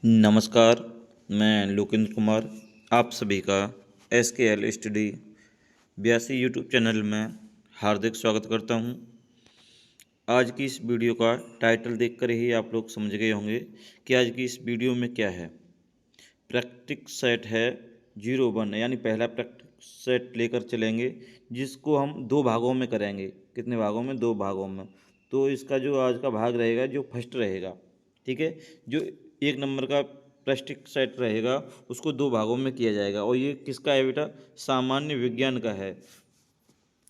नमस्कार। मैं लोकेंद्र कुमार आप सभी का SKL स्टडी 82 यूट्यूब चैनल में हार्दिक स्वागत करता हूं। आज की इस वीडियो का टाइटल देखकर ही आप लोग समझ गए होंगे कि आज की इस वीडियो में क्या है। प्रैक्टिस सेट है 01, यानी पहला प्रैक्टिस सेट लेकर चलेंगे, जिसको हम दो भागों में करेंगे। कितने भागों में? दो भागों में। तो इसका जो आज का भाग रहेगा, जो फर्स्ट रहेगा, ठीक है, जो 1 नंबर का प्रैक्टिस सेट रहेगा उसको दो भागों में किया जाएगा। और ये किसका है बेटा? सामान्य विज्ञान का है,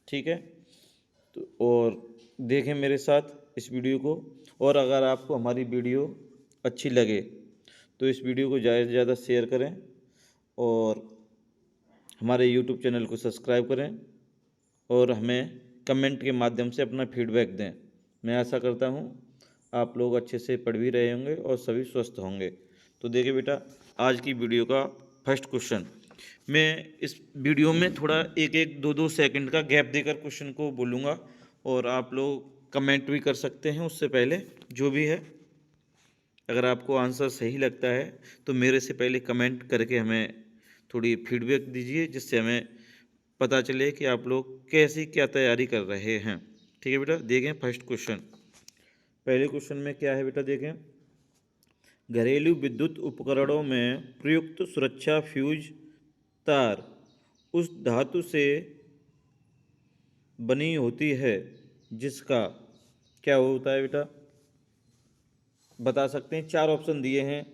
ठीक है। तो और देखें मेरे साथ इस वीडियो को। और अगर आपको हमारी वीडियो अच्छी लगे तो इस वीडियो को ज़्यादा से ज़्यादा शेयर करें और हमारे यूट्यूब चैनल को सब्सक्राइब करें और हमें कमेंट के माध्यम से अपना फीडबैक दें। मैं आशा करता हूँ आप लोग अच्छे से पढ़ भी रहे होंगे और सभी स्वस्थ होंगे। तो देखिए बेटा, आज की वीडियो का फर्स्ट क्वेश्चन, मैं इस वीडियो में थोड़ा एक एक दो दो सेकंड का गैप देकर क्वेश्चन को बोलूँगा और आप लोग कमेंट भी कर सकते हैं उससे पहले, जो भी है। अगर आपको आंसर सही लगता है तो मेरे से पहले कमेंट करके हमें थोड़ी फीडबैक दीजिए, जिससे हमें पता चले कि आप लोग कैसी क्या तैयारी कर रहे हैं। ठीक है बेटा, देखें फर्स्ट क्वेश्चन। पहले क्वेश्चन में क्या है बेटा, देखें। घरेलू विद्युत उपकरणों में प्रयुक्त सुरक्षा फ्यूज तार उस धातु से बनी होती है जिसका क्या होता है बेटा? बता सकते हैं। चार ऑप्शन दिए हैं।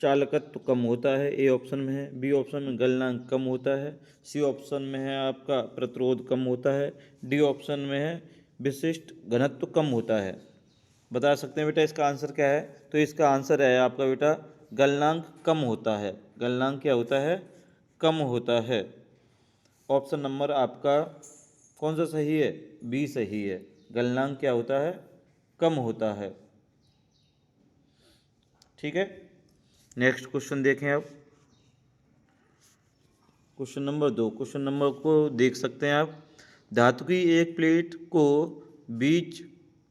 चालकत्व कम होता है, ए ऑप्शन में है। बी ऑप्शन में गलनांक कम होता है। सी ऑप्शन में है आपका प्रतिरोध कम होता है। डी ऑप्शन में है विशिष्ट घनत्व कम होता है। बता सकते हैं बेटा इसका आंसर क्या है? तो इसका आंसर है आपका बेटा गलनांक कम होता है। गलनांक क्या होता है? कम होता है। ऑप्शन नंबर आपका कौन सा सही है? बी सही है। गलनांक क्या होता है? कम होता है। ठीक है, नेक्स्ट क्वेश्चन देखें अब। Question number 2। क्वेश्चन नंबर को देख सकते हैं आप। धातु की एक प्लेट को बीच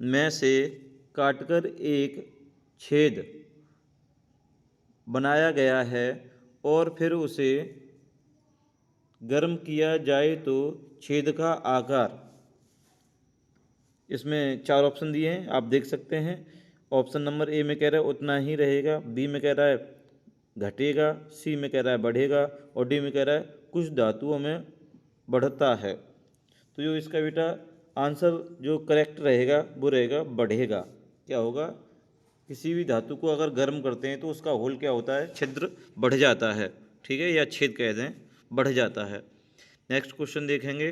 में से काटकर एक छेद बनाया गया है और फिर उसे गर्म किया जाए तो छेद का आकार, इसमें चार ऑप्शन दिए हैं, आप देख सकते हैं। ऑप्शन नंबर ए में कह रहा है उतना ही रहेगा, बी में कह रहा है घटेगा, सी में कह रहा है बढ़ेगा और डी में कह रहा है कुछ धातुओं में बढ़ता है। तो जो इसका बेटा आंसर जो करेक्ट रहेगा वो रहेगा बढ़ेगा। क्या होगा? किसी भी धातु को अगर गर्म करते हैं तो उसका होल क्या होता है? छिद्र बढ़ जाता है। ठीक है, या छेद कह दें, बढ़ जाता है। नेक्स्ट क्वेश्चन देखेंगे।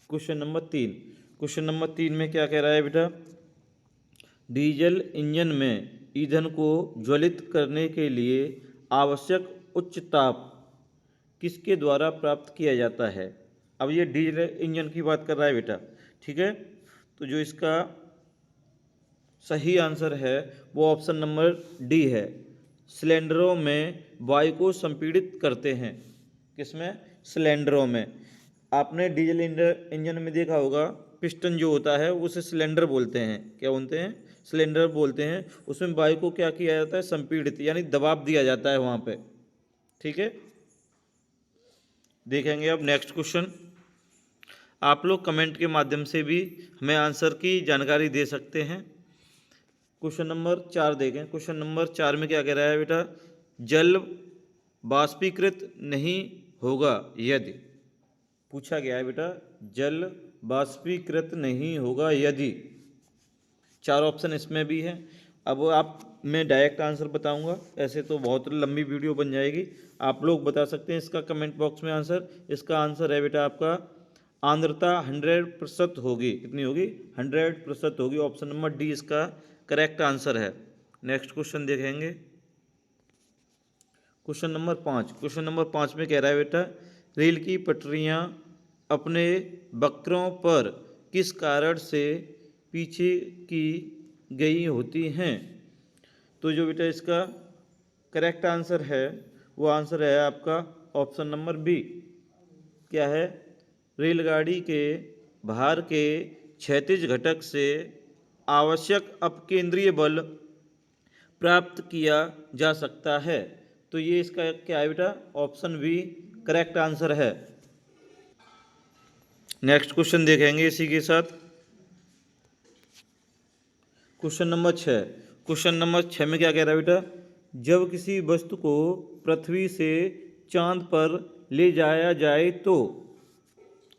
Question number 3। क्वेश्चन नंबर 3 में क्या कह रहा है बेटा? डीजल इंजन में ईंधन को ज्वलित करने के लिए आवश्यक उच्च ताप किसके द्वारा प्राप्त किया जाता है? अब ये डीजल इंजन की बात कर रहा है बेटा, ठीक है। तो जो इसका सही आंसर है वो ऑप्शन नंबर डी है। सिलेंडरों में वायु को संपीड़ित करते हैं। किसमें? सिलेंडरों में। आपने डीजल इंजन में देखा होगा, पिस्टन जो होता है उसे सिलेंडर बोलते हैं। क्या बोलते हैं? सिलेंडर बोलते हैं। उसमें वायु को क्या किया जाता है? संपीड़ित, यानी दबाव दिया जाता है वहाँ पे। ठीक है, देखेंगे अब नेक्स्ट क्वेश्चन। आप लोग कमेंट के माध्यम से भी हमें आंसर की जानकारी दे सकते हैं। क्वेश्चन नंबर 4 देखें। क्वेश्चन नंबर 4 में क्या कह रहा है बेटा? जल बाष्पीकृत नहीं होगा यदि, पूछा गया है बेटा, जल बाष्पीकृत नहीं होगा यदि। चार ऑप्शन इसमें भी हैं। अब आप, मैं डायरेक्ट आंसर बताऊंगा, ऐसे तो बहुत लंबी वीडियो बन जाएगी। आप लोग बता सकते हैं इसका कमेंट बॉक्स में आंसर। इसका आंसर है बेटा आपका आर्द्रता 100% होगी। कितनी होगी? 100% होगी। ऑप्शन नंबर डी इसका करेक्ट आंसर है। नेक्स्ट क्वेश्चन देखेंगे। Question number 5। क्वेश्चन नंबर 5 में कह रहा है बेटा, रेल की पटरियां अपने वक्रों पर किस कारण से पीछे की गई होती हैं? तो जो बेटा इसका करेक्ट आंसर है वो आंसर है आपका ऑप्शन नंबर बी। क्या है? रेलगाड़ी के भार के क्षैतिज घटक से आवश्यक अपकेंद्रीय बल प्राप्त किया जा सकता है। तो ये इसका क्या है बेटा, ऑप्शन बी करेक्ट आंसर है। नेक्स्ट क्वेश्चन देखेंगे इसी के साथ। Question number 6। क्वेश्चन नंबर 6 में क्या कह रहा है बेटा, जब किसी वस्तु को पृथ्वी से चांद पर ले जाया जाए तो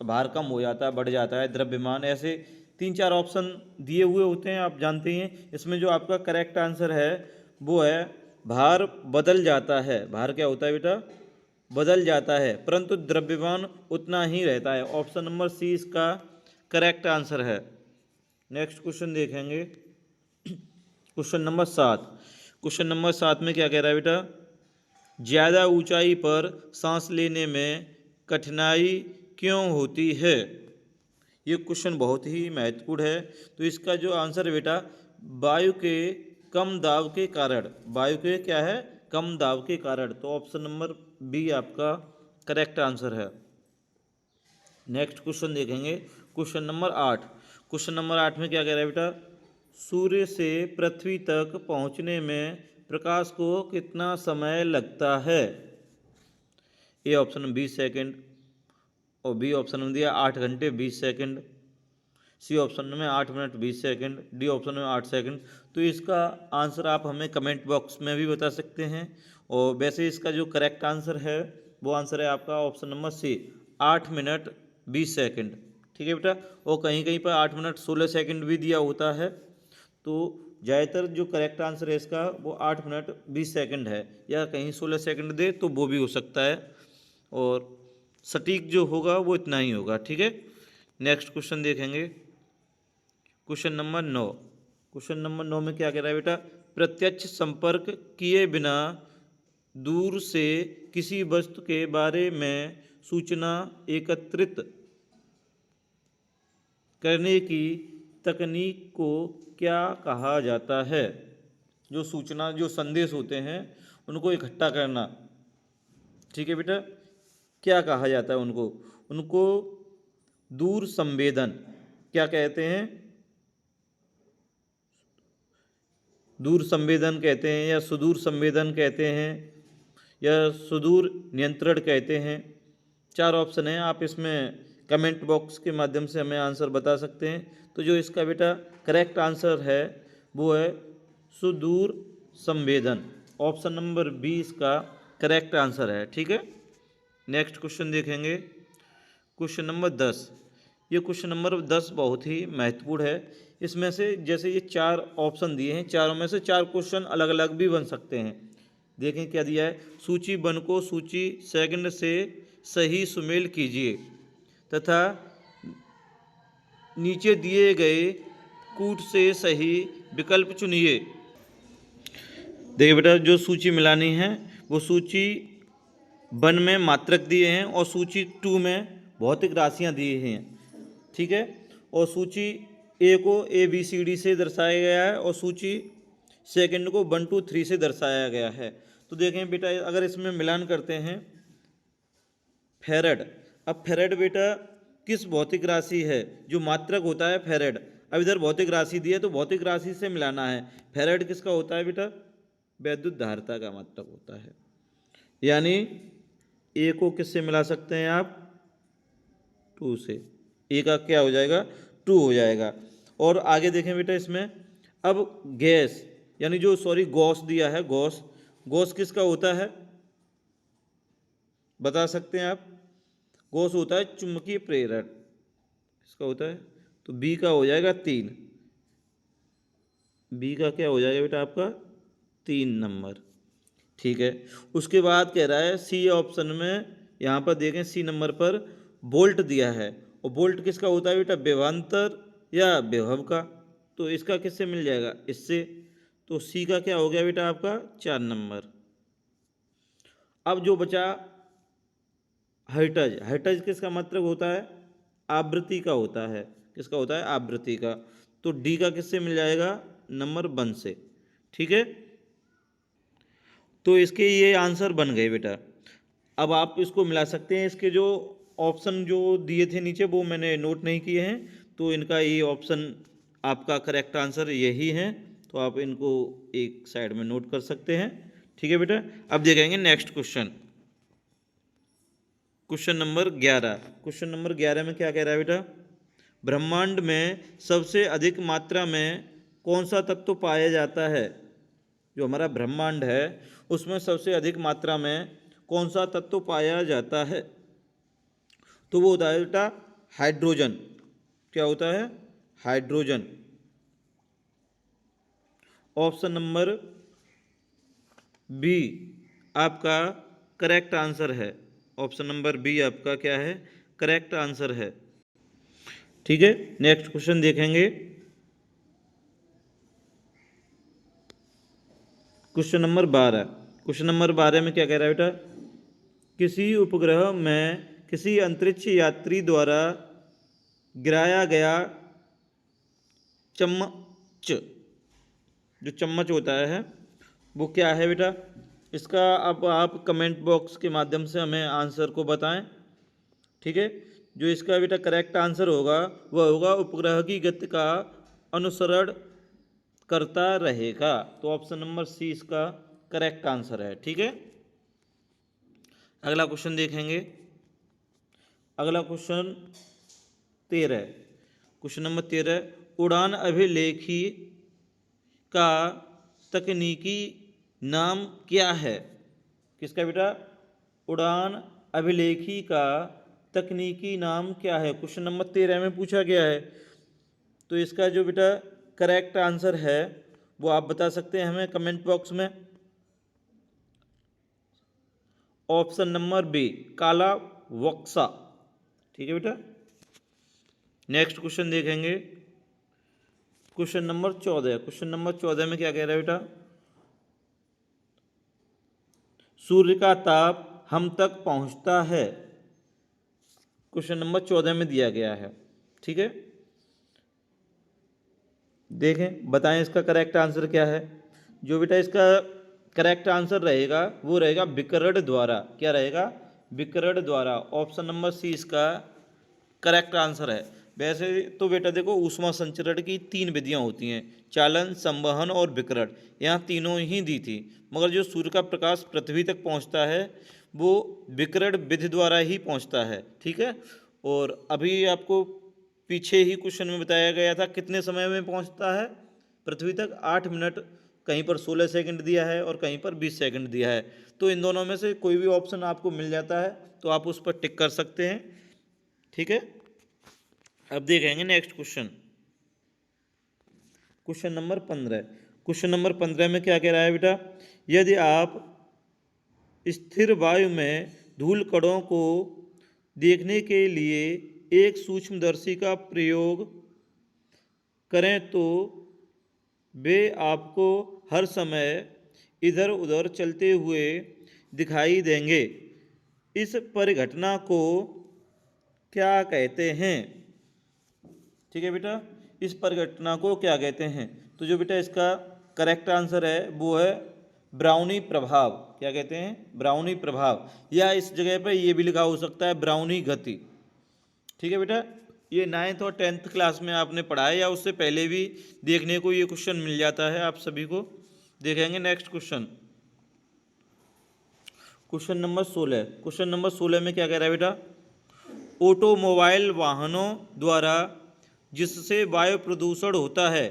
भार कम हो जाता है, बढ़ जाता है, द्रव्यमान, ऐसे 3-4 ऑप्शन दिए हुए होते हैं, आप जानते हैं। इसमें जो आपका करेक्ट आंसर है वो है भार बदल जाता है। भार क्या होता है बेटा, बदल जाता है, परंतु द्रव्यमान उतना ही रहता है। ऑप्शन नंबर सी इसका करेक्ट आंसर है। नेक्स्ट क्वेश्चन देखेंगे, क्वेश्चन नंबर 7। क्वेश्चन नंबर 7 में क्या कह रहा है बेटा, ज़्यादा ऊंचाई पर सांस लेने में कठिनाई क्यों होती है। ये क्वेश्चन बहुत ही महत्वपूर्ण है। तो इसका जो आंसर है बेटा, वायु के कम दाब के कारण। वायु के क्या है, कम दाब के कारण। तो ऑप्शन नंबर बी आपका करेक्ट आंसर है। नेक्स्ट क्वेश्चन देखेंगे, क्वेश्चन नंबर 8। क्वेश्चन नंबर 8 में क्या कह रहा है बेटा, सूर्य से पृथ्वी तक पहुंचने में प्रकाश को कितना समय लगता है। ए ऑप्शन में 20 सेकेंड, और बी ऑप्शन में दिया 8 घंटे 20 सेकेंड, सी ऑप्शन में 8 मिनट 20 सेकेंड, डी ऑप्शन में 8 सेकेंड। तो इसका आंसर आप हमें कमेंट बॉक्स में भी बता सकते हैं। और वैसे इसका जो करेक्ट आंसर है वो आंसर है आपका option number C, 8 minute 20 second. ठीक है बेटा, और कहीं कहीं पर 8 मिनट 16 सेकेंड भी दिया होता है। तो ज़्यादातर जो करेक्ट आंसर है इसका वो 8 मिनट 20 सेकेंड है, या कहीं 16 सेकेंड दे तो वो भी हो सकता है, और सटीक जो होगा वो इतना ही होगा। ठीक है, नेक्स्ट क्वेश्चन देखेंगे, क्वेश्चन नंबर 9। क्वेश्चन नंबर 9 में क्या कह रहा है बेटा, प्रत्यक्ष संपर्क किए बिना दूर से किसी वस्तु के बारे में सूचना एकत्रित करने की तकनीक को क्या कहा जाता है। जो सूचना, जो संदेश होते हैं उनको इकट्ठा करना, ठीक है बेटा, क्या कहा जाता है उनको, उनको दूर संवेदन क्या कहते हैं, दूर संवेदन कहते हैं, या सुदूर संवेदन कहते हैं, या सुदूर नियंत्रण कहते हैं। 4 ऑप्शन हैं, आप इसमें कमेंट बॉक्स के माध्यम से हमें आंसर बता सकते हैं। तो जो इसका बेटा करेक्ट आंसर है वो है सुदूर संवेदन। ऑप्शन नंबर बी इसका करेक्ट आंसर है। ठीक है, नेक्स्ट क्वेश्चन देखेंगे, क्वेश्चन नंबर 10। ये क्वेश्चन नंबर 10 बहुत ही महत्वपूर्ण है। इसमें से जैसे ये 4 ऑप्शन दिए हैं, चारों में से 4 क्वेश्चन अलग अलग भी बन सकते हैं। देखें क्या दिया है, सूची वन को सूची सेकंड से सही सुमेल कीजिए तथा नीचे दिए गए कूट से सही विकल्प चुनिए। देखिए बेटा, जो सूची मिलानी है वो सूची 1 में मात्रक दिए हैं, और सूची 2 में भौतिक राशियां दी हैं। ठीक है, और सूची ए को ABCD से दर्शाया गया है, और सूची सेकंड को 1 2 3 से दर्शाया गया है। तो देखें बेटा, अगर इसमें मिलान करते हैं, फेरेड। अब फेरेड बेटा किस भौतिक राशि है, जो मात्रक होता है फेरेड। अब इधर भौतिक राशि दी है तो भौतिक राशि से मिलाना है। फेरेड किसका होता है बेटा, वैद्युत धारिता का मात्रक होता है। यानी ए को किससे मिला सकते हैं आप, 2 से। ए का क्या हो जाएगा, 2 हो जाएगा। और आगे देखें बेटा, इसमें अब गैस, यानी जो गॉस दिया है, गॉस, गॉस किसका होता है बता सकते हैं आप। गॉस होता है चुंबकीय प्रेरक, इसका होता है। तो बी का हो जाएगा 3, बी का क्या हो जाएगा बेटा आपका 3 नंबर। ठीक है, उसके बाद कह रहा है सी ऑप्शन में, यहाँ पर देखें सी नंबर पर वोल्ट दिया है, और वोल्ट किसका होता है बेटा, विभवांतर या विभव का। तो इसका किससे मिल जाएगा, इससे। तो सी का क्या हो गया बेटा आपका 4 नंबर। अब जो बचा हर्ट्ज, हर्ट्ज किसका मात्रक होता है, आवृत्ति का होता है। किसका होता है, आवृत्ति का। तो डी का किससे मिल जाएगा, नंबर 1 से। ठीक है, तो इसके ये आंसर बन गए बेटा। अब आप इसको मिला सकते हैं। इसके जो ऑप्शन जो दिए थे नीचे वो मैंने नोट नहीं किए हैं, तो इनका ये ऑप्शन आपका करेक्ट आंसर यही है। तो आप इनको एक साइड में नोट कर सकते हैं। ठीक है बेटा। अब देखेंगे next question, question number 11। Question number 11 में क्या कह रहा है बेटा, ब्रह्मांड में सबसे अधिक मात्रा में कौन सा तत्व पाया जाता है। जो हमारा ब्रह्मांड है उसमें सबसे अधिक मात्रा में कौन सा तत्व पाया जाता है। तो वो होता है बेटा हाइड्रोजन। क्या होता है, हाइड्रोजन। ऑप्शन नंबर बी आपका करेक्ट आंसर है। ऑप्शन नंबर बी आपका क्या है, करेक्ट आंसर है। ठीक है, नेक्स्ट क्वेश्चन देखेंगे। Question number 12। क्वेश्चन नंबर 12 में क्या कह रहा है बेटा, किसी उपग्रह में किसी अंतरिक्ष यात्री द्वारा गिराया गया चम्मच, जो चम्मच होता है वो क्या है बेटा। इसका अब आप कमेंट बॉक्स के माध्यम से हमें आंसर को बताएं। ठीक है, जो इसका बेटा करेक्ट आंसर होगा वह होगा उपग्रह की गति का अनुसरण करता रहेगा। तो ऑप्शन नंबर सी इसका करेक्ट आंसर है। ठीक है, अगला क्वेश्चन देखेंगे। अगला क्वेश्चन 13। क्वेश्चन नंबर 13, उड़ान अभिलेखी का तकनीकी नाम क्या है। किसका बेटा, उड़ान अभिलेखी का तकनीकी नाम क्या है, क्वेश्चन नंबर 13 में पूछा गया है। तो इसका जो बेटा करेक्ट आंसर है वो आप बता सकते हैं हमें कमेंट बॉक्स में। ऑप्शन नंबर बी काला वक्सा। ठीक है बेटा, नेक्स्ट क्वेश्चन देखेंगे। Question number 14। क्वेश्चन नंबर 14 में क्या कह रहा है बेटा, सूर्य का ताप हम तक पहुंचता है। क्वेश्चन नंबर 14 में दिया गया है। ठीक है, देखें बताएं इसका करेक्ट आंसर क्या है। जो बेटा इसका करेक्ट आंसर रहेगा वो रहेगा विकिरण द्वारा। क्या रहेगा, विकिरण द्वारा। ऑप्शन नंबर सी इसका करेक्ट आंसर है। वैसे तो बेटा देखो ऊष्मा संचरण की 3 विधियां होती हैं, चालन, संवहन और विकिरण। यहाँ तीनों ही दी थी, मगर जो सूर्य का प्रकाश पृथ्वी तक पहुँचता है वो विकिरण विधि द्वारा ही पहुँचता है। ठीक है, और अभी आपको पीछे ही क्वेश्चन में बताया गया था कितने समय में पहुँचता है पृथ्वी तक, 8 मिनट। कहीं पर 16 सेकंड दिया है और कहीं पर 20 सेकंड दिया है। तो इन दोनों में से कोई भी ऑप्शन आपको मिल जाता है तो आप उस पर टिक कर सकते हैं। ठीक है, अब देखेंगे next question, question number 15। Question number 15 में क्या कह रहा है बेटा, यदि आप स्थिर वायु में धूल कणों को देखने के लिए एक सूक्ष्मदर्शी का प्रयोग करें तो वे आपको हर समय इधर उधर चलते हुए दिखाई देंगे। इस परिघटना को क्या कहते हैं। ठीक है बेटा, इस परिघटना को क्या कहते हैं। तो जो बेटा इसका करेक्ट आंसर है वो है ब्राउनी प्रभाव। क्या कहते हैं, ब्राउनी प्रभाव, या इस जगह पर ये भी लिखा हो सकता है ब्राउनी गति। ठीक है बेटा, ये 9th और 10th क्लास में आपने पढ़ा है या उससे पहले भी देखने को ये क्वेश्चन मिल जाता है आप सभी को। देखेंगे next question, question number 16। Question number 16 में क्या कह रहा है बेटा, ऑटोमोबाइल वाहनों द्वारा जिससे वायु प्रदूषण होता है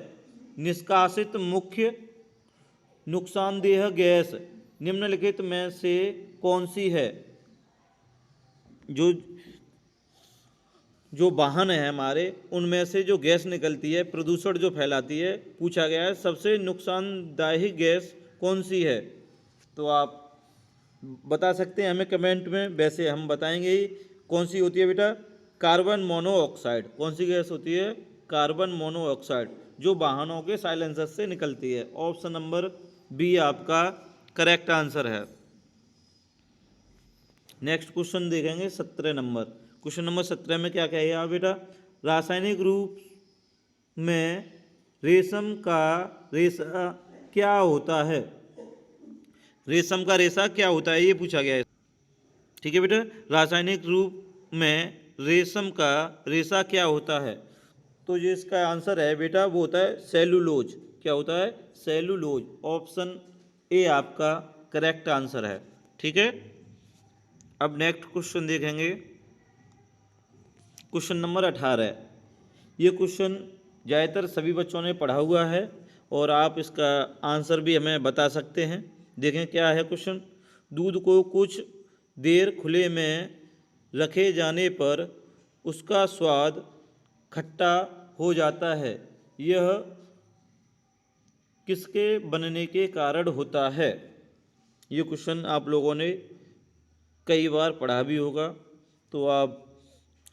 निष्कासित मुख्य नुकसानदेह गैस निम्नलिखित में से कौन सी है। जो वाहन है हमारे उनमें से जो गैस निकलती है, प्रदूषण जो फैलाती है, पूछा गया है सबसे नुकसानदायक गैस कौन सी है। तो आप बता सकते हैं हमें कमेंट में। वैसे हम बताएंगे ही कौन सी होती है बेटा, कार्बन मोनोऑक्साइड। कौन सी गैस होती है, कार्बन मोनोऑक्साइड, जो वाहनों के साइलेंसर से निकलती है। ऑप्शन नंबर बी आपका करेक्ट आंसर है। नेक्स्ट क्वेश्चन देखेंगे 17 नंबर। क्वेश्चन नंबर 17 में क्या कहेगा बेटा, रासायनिक रूप में रेशम का रेशा क्या होता है। रेशम का रेशा क्या होता है ये पूछा गया है। ठीक है बेटा, रासायनिक रूप में रेशम का रेशा क्या होता है। तो जो इसका आंसर है बेटा वो होता है सेलुलोज। क्या होता है? सेलुलोज। ऑप्शन ए आपका करेक्ट आंसर है। ठीक है, अब नेक्स्ट क्वेश्चन देखेंगे, क्वेश्चन नंबर 18। ये क्वेश्चन ज़्यादातर सभी बच्चों ने पढ़ा हुआ है और आप इसका आंसर भी हमें बता सकते हैं। देखें क्या है क्वेश्चन। दूध को कुछ देर खुले में रखे जाने पर उसका स्वाद खट्टा हो जाता है, यह किसके बनने के कारण होता है? ये क्वेश्चन आप लोगों ने कई बार पढ़ा भी होगा, तो आप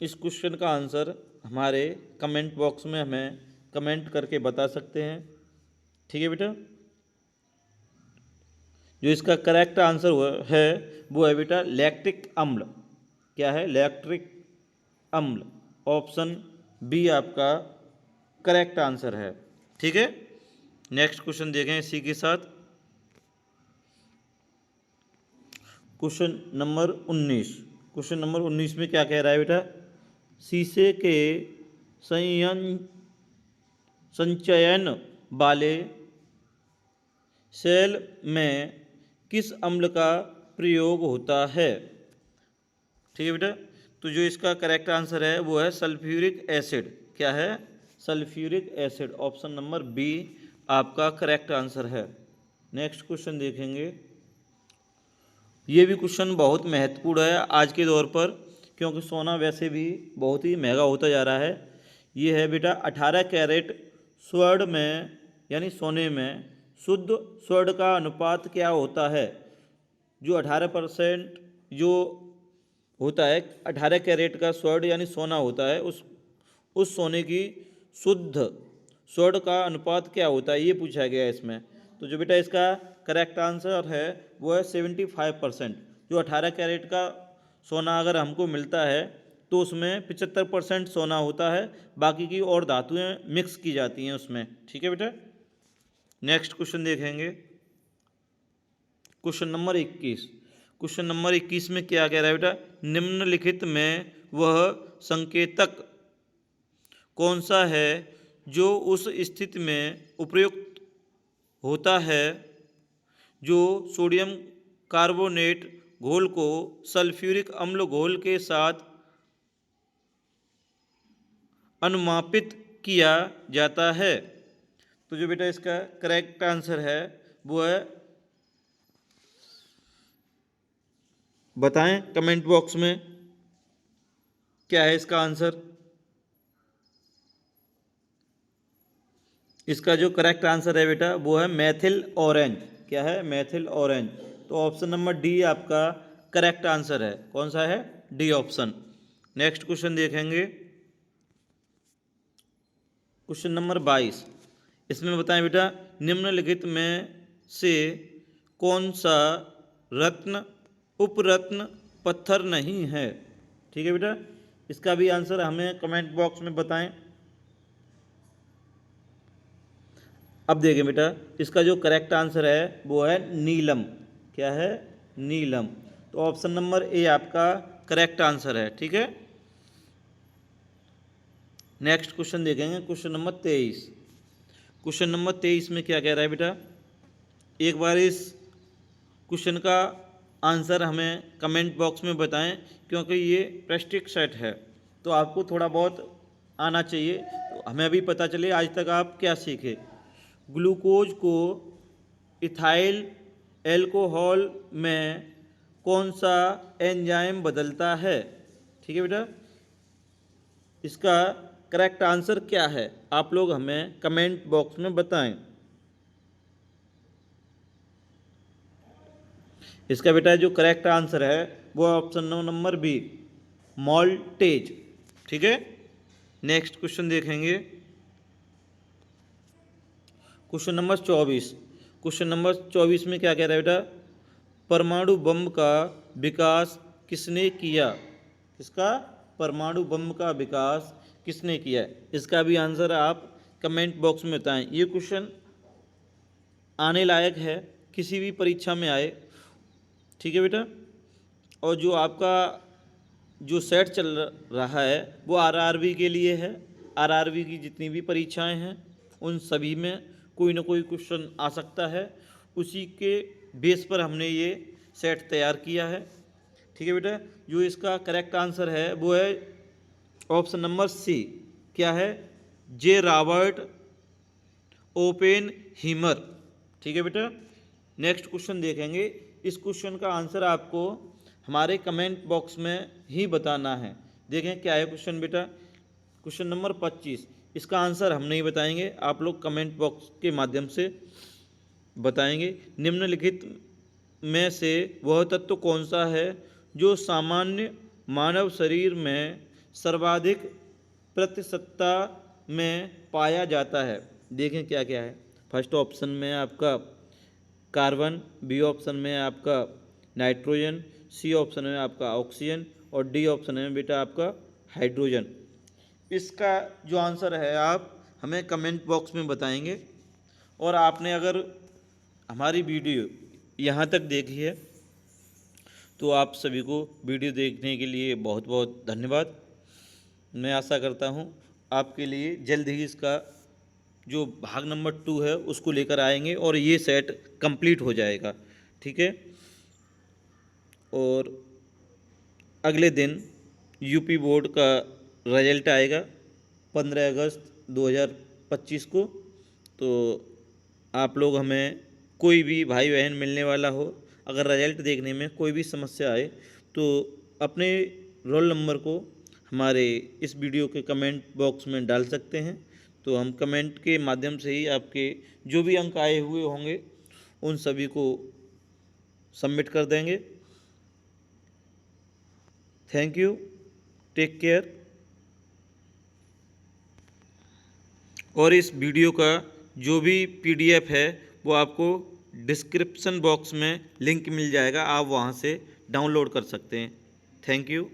इस क्वेश्चन का आंसर हमारे कमेंट बॉक्स में हमें कमेंट करके बता सकते हैं। ठीक है बेटा, जो इसका करेक्ट आंसर है वो है बेटा लैक्टिक अम्ल। क्या है? लैक्टिक अम्ल। ऑप्शन बी आपका करेक्ट आंसर है। ठीक है, नेक्स्ट क्वेश्चन देखें इसी के साथ, क्वेश्चन नंबर 19। क्वेश्चन नंबर 19 में क्या कह रहा है बेटा? शीशे के संचयन वाले सेल में किस अम्ल का प्रयोग होता है? ठीक है बेटा, तो जो इसका करेक्ट आंसर है वो है सल्फ्यूरिक एसिड। क्या है? Sulphuric acid. Option number B आपका करेक्ट आंसर है। नेक्स्ट क्वेश्चन देखेंगे, ये भी क्वेश्चन बहुत महत्वपूर्ण है आज के दौर पर, क्योंकि सोना वैसे भी बहुत ही महंगा होता जा रहा है। ये है बेटा 18 कैरेट स्वर्ण में यानी सोने में शुद्ध स्वर्ण का अनुपात क्या होता है? जो 18% जो होता है 18 कैरेट का स्वर्ण यानी सोना होता है, उस सोने की शुद्ध स्वर्ण का अनुपात क्या होता है, ये पूछा गया है इसमें। तो जो बेटा इसका करेक्ट आंसर है वो है 75%। जो 18 कैरेट का सोना अगर हमको मिलता है तो उसमें 75% सोना होता है, बाकी की और धातुएं मिक्स की जाती हैं उसमें। ठीक है बेटा, नेक्स्ट क्वेश्चन देखेंगे, क्वेश्चन नंबर 21। क्वेश्चन नंबर 21 में क्या कह रहा है बेटा? निम्नलिखित में वह संकेतक कौन सा है जो उस स्थिति में उपयुक्त होता है जो सोडियम कार्बोनेट घोल को सल्फ्यूरिक अम्ल घोल के साथ अनुमापित किया जाता है? तो जो बेटा इसका करेक्ट आंसर है वो है, बताएं कमेंट बॉक्स में क्या है इसका आंसर। इसका जो करेक्ट आंसर है बेटा वो है मेथिल ऑरेंज। क्या है? Methyl orange. तो ऑप्शन नंबर डी आपका करेक्ट आंसर है। कौन सा है? D option. नेक्स्ट क्वेश्चन देखेंगे, क्वेश्चन नंबर 22। इसमें बताएं बेटा निम्नलिखित में से कौन सा रत्न उपरत्न पत्थर नहीं है? ठीक है बेटा, इसका भी आंसर हमें कमेंट बॉक्स में बताएं। अब देखें बेटा, इसका जो करेक्ट आंसर है वो है नीलम। क्या है? नीलम। तो ऑप्शन नंबर ए आपका करेक्ट आंसर है। ठीक है, नेक्स्ट क्वेश्चन देखेंगे, क्वेश्चन नंबर 23। क्वेश्चन नंबर 23 में क्या कह रहा है बेटा? एक बार इस क्वेश्चन का आंसर हमें कमेंट बॉक्स में बताएं, क्योंकि ये प्रैक्टिस सेट है तो आपको थोड़ा बहुत आना चाहिए, तो हमें भी पता चले आज तक आप क्या सीखे। ग्लूकोज को इथाइल एल्कोहल में कौन सा एंजाइम बदलता है? ठीक है बेटा, इसका करेक्ट आंसर क्या है आप लोग हमें कमेंट बॉक्स में बताएं। इसका बेटा जो करेक्ट आंसर है वो ऑप्शन नंबर बी मॉल्टेज। ठीक है, नेक्स्ट क्वेश्चन देखेंगे, क्वेश्चन नंबर 24। क्वेश्चन नंबर 24 में क्या कह रहा है बेटा? परमाणु बम का विकास किसने किया? किसका? परमाणु बम का विकास किसने किया? इसका भी आंसर आप कमेंट बॉक्स में बताएं। ये क्वेश्चन आने लायक है, किसी भी परीक्षा में आए। ठीक है बेटा, और जो आपका जो सेट चल रहा है वो आरआरबी के लिए है। आरआरबी की जितनी भी परीक्षाएं हैं उन सभी में कोई ना कोई क्वेश्चन आ सकता है, उसी के बेस पर हमने ये सेट तैयार किया है। ठीक है बेटा, जो इसका करेक्ट आंसर है वो है ऑप्शन नंबर सी। क्या है? J Robert Oppenheimer. ठीक है बेटा, नेक्स्ट क्वेश्चन देखेंगे। इस क्वेश्चन का आंसर आपको हमारे कमेंट बॉक्स में ही बताना है। देखें क्या है क्वेश्चन बेटा। क्वेश्चन नंबर 25, इसका आंसर हम नहीं बताएंगे, आप लोग कमेंट बॉक्स के माध्यम से बताएंगे। निम्नलिखित में से वह तत्व कौन सा है जो सामान्य मानव शरीर में सर्वाधिक प्रतिशतता में पाया जाता है? देखें क्या क्या है। फर्स्ट ऑप्शन में आपका कार्बन, बी ऑप्शन में आपका नाइट्रोजन, सी ऑप्शन में आपका ऑक्सीजन और डी ऑप्शन में बेटा आपका हाइड्रोजन। इसका जो आंसर है आप हमें कमेंट बॉक्स में बताएंगे। और आपने अगर हमारी वीडियो यहाँ तक देखी है तो आप सभी को वीडियो देखने के लिए बहुत बहुत धन्यवाद। मैं आशा करता हूँ आपके लिए जल्द ही इसका जो भाग नंबर 2 है उसको लेकर आएंगे और ये सेट कंप्लीट हो जाएगा। ठीक है, और अगले दिन यूपी बोर्ड का रिजल्ट आएगा 15 अगस्त 2025 को। तो आप लोग हमें, कोई भी भाई बहन मिलने वाला हो, अगर रिजल्ट देखने में कोई भी समस्या आए तो अपने रोल नंबर को हमारे इस वीडियो के कमेंट बॉक्स में डाल सकते हैं। तो हम कमेंट के माध्यम से ही आपके जो भी अंक आए हुए होंगे उन सभी को सबमिट कर देंगे। Thank you, take care. और इस वीडियो का जो भी PDF है वो आपको डिस्क्रिप्शन बॉक्स में लिंक मिल जाएगा, आप वहाँ से डाउनलोड कर सकते हैं। Thank you.